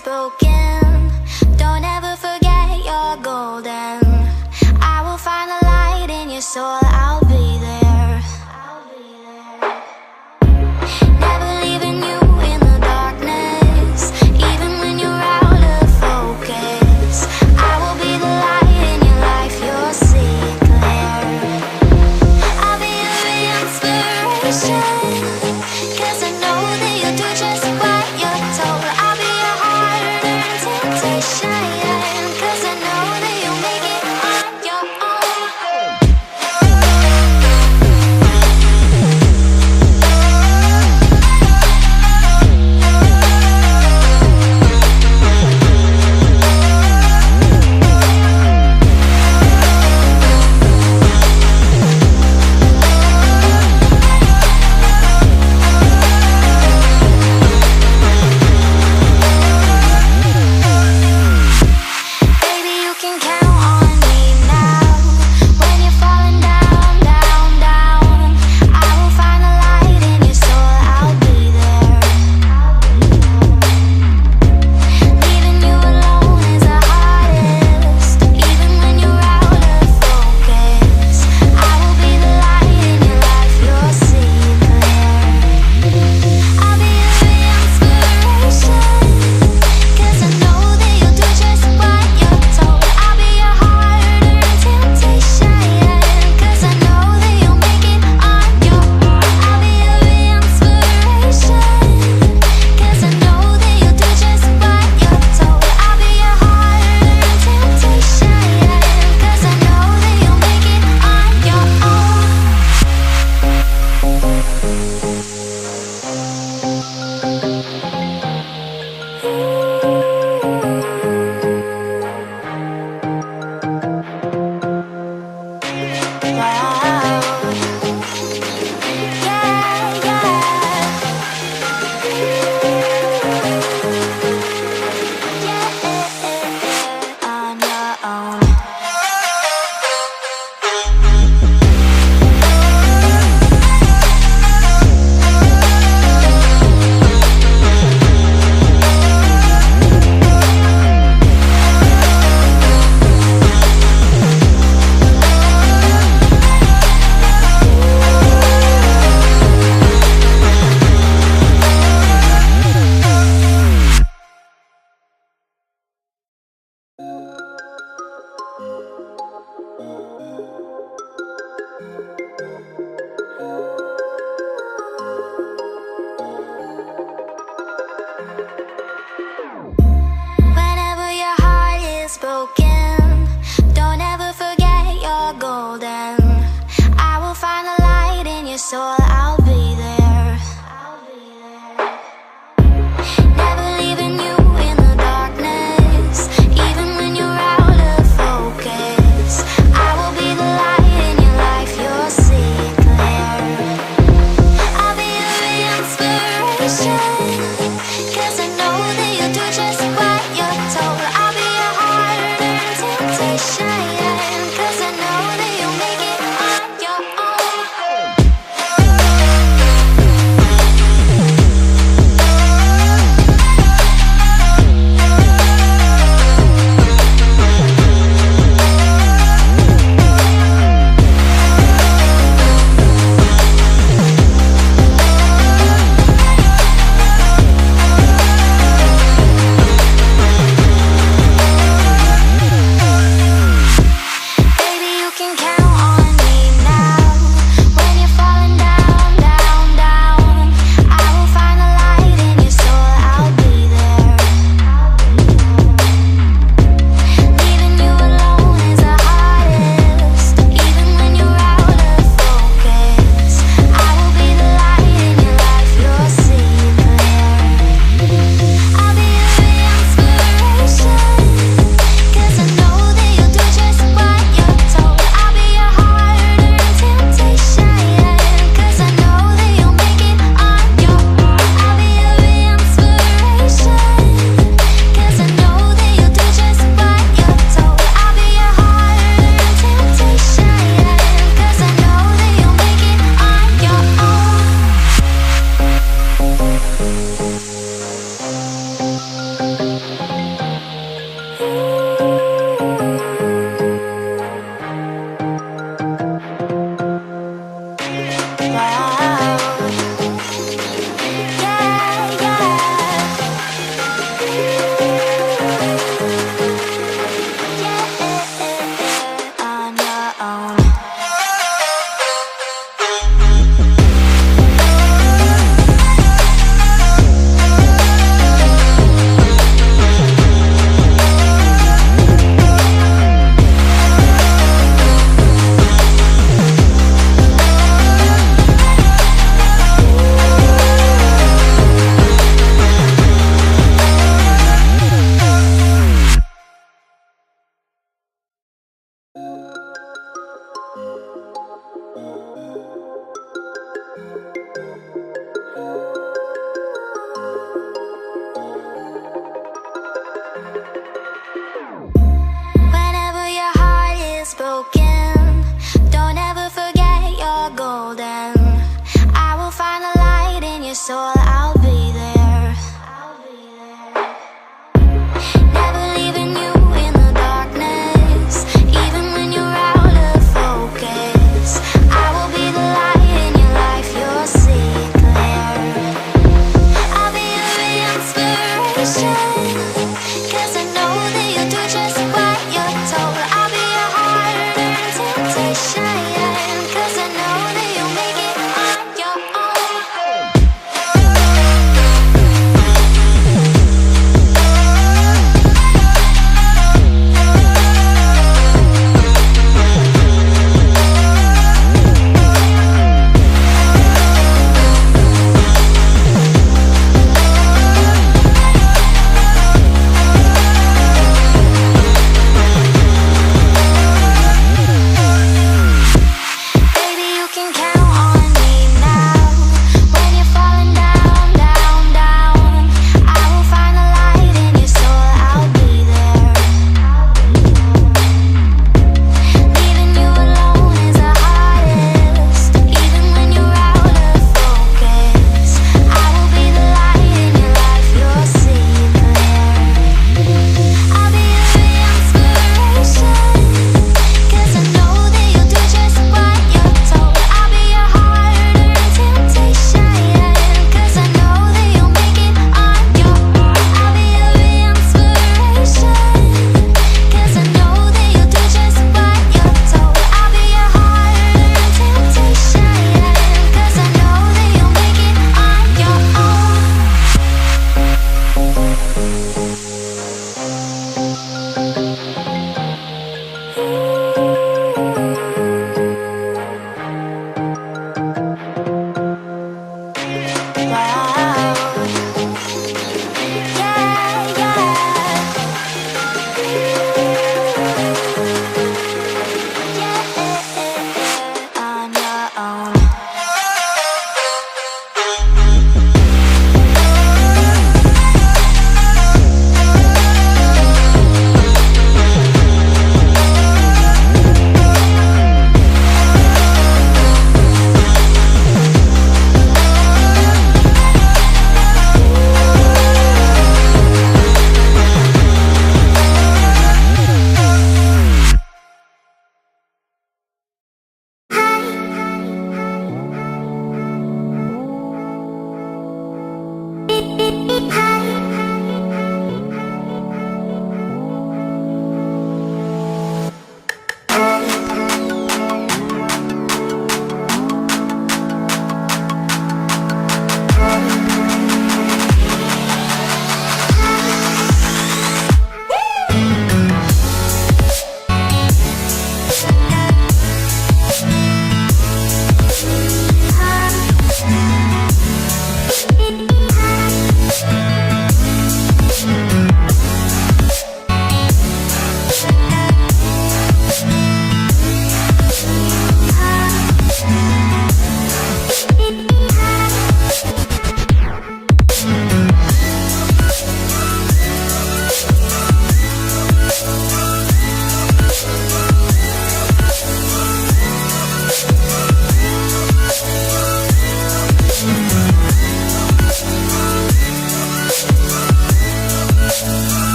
is broken, don't ever forget you're golden. I will find the light in your soul, I'll be there. Never leaving you in the darkness, even when you're out of focus. I will be the light in your life, you'll see it clear. I'll be your inspiration, 'cause I know that you'll do just what you're told. I'll be your hard-earned temptation, 'cause I know that you'll make it on your own. Baby, you can count on me now. When you're falling down, down, down, I will find the light in your soul, I'll be there. Leaving you alone is the hardest, even when you're out of focus. I will be the light in your life, you'll see it clear. I'll be your inspiration, 'cause I know that you'll do just what you're told. I'll be your hard-earned temptation, 'cause I know that you'll make it on your own. I'll be your inspiration, 'cause I know that you'll do just what you're told. I'll be your hard-earned temptation, 'cause I know that you'll make it on your own. Wow. Yeah, yeah. On your own. Whenever your heart is broken,